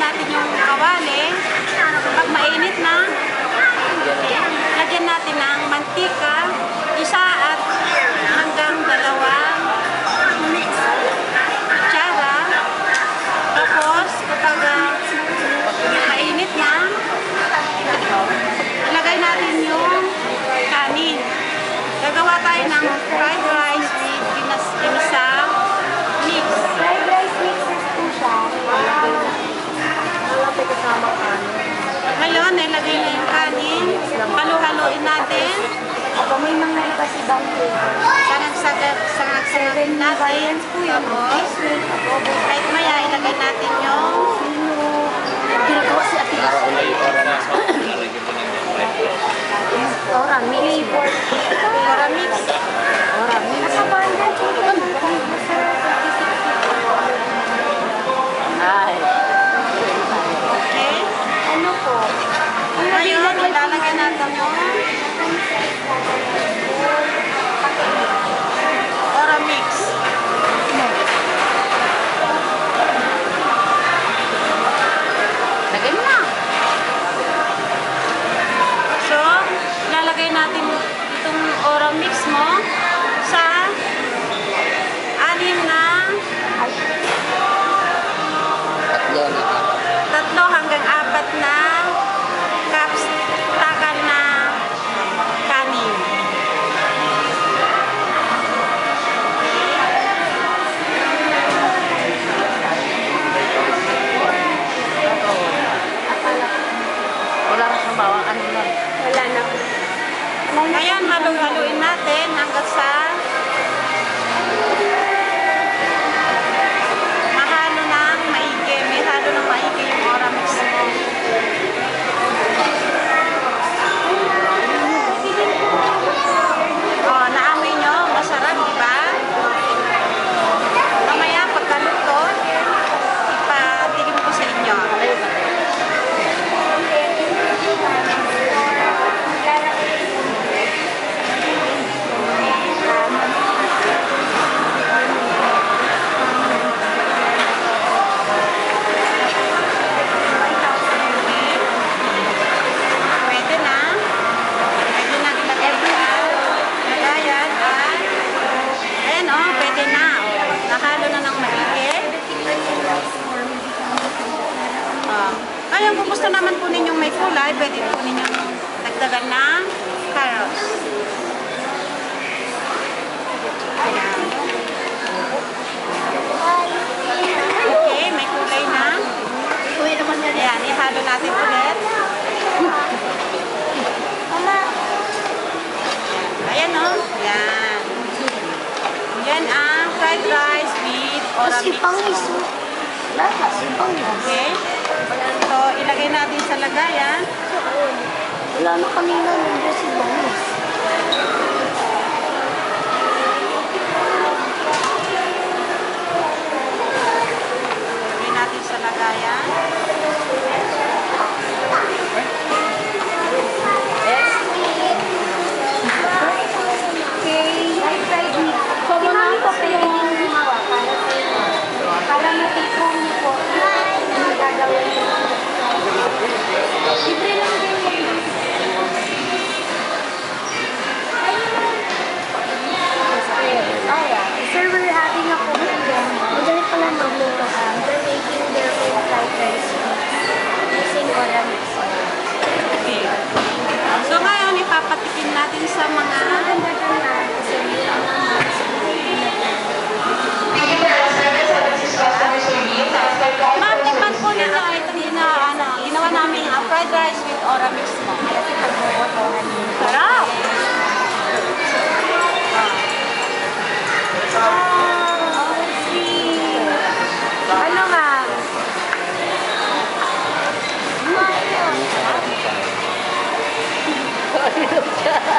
natin yung kawali. Pag mainit na, lagyan natin ng mantika, isa at hanggang dalawang kutsara. Tapos, kapag mainit na, ilagay natin yung kanin. Gagawa tayo ng fried rice with ginisa mix. Fried rice mixes po siya. Wala pa kasama kanin. Ngayon, nilagay na yung kanin. Halo-haloin natin. Ako may mga ibang flavor. Sangag-sangagin natin. Tapos, kahit maya, ilagay natin yung Ginagawa si Ate Ora mix. Ora mix. Ora mix. Ay. Okay. Ano po? Ngayon, ilalagay natin yung Ora mix. Lagay mo na. So, lalagay natin itong Ora mix mo sa anim na 3 hanggang 4 na cups takan na kanin. Wala na siyang bawang ano lang. Wala na. Ngayon, halu-haluin natin hanggang sa mahalo ng maigi. May halo ng maigi yung Ora mix mo. Oh, naamoy nyo, masarap, di ba? Mamaya, pagkaluto, ipatigim ko sa inyo. Pwede na. Pwede na ilagay sa lagayan at ayan o, pwede na. Nahalo na ng maigi. Ngayon, kung gusto naman po ninyong may kulay, pwede po ninyong dagdagan ng carrots. Ayan. Okay, may kulay na. Uy, naman yan. Ayan, ihalo natin ulit. Ayan o. Ayan. Yan ang fried rice with Ora mix. Sipangis. Wala, sipangis. Okay. So, ilagay natin sa lagayan. Wala na kami na nandiyan si Bangis. Ilagay natin sa lagayan. Okay. Fried meat. So, marami pa pala yung gumawa para matikong niyo po. Ang gagawin niyo. Libre lang din yun. Oh yeah. Sir, we're having a program. Madali pala magluto. They're making their own fried rice using Ora mix. Okay. So, ngayon, ipapatikin natin sa mga ma'am, tikman po nito. Ito ginawa namin fried rice with Ora mix mo. Sarap! Ano nga? Ano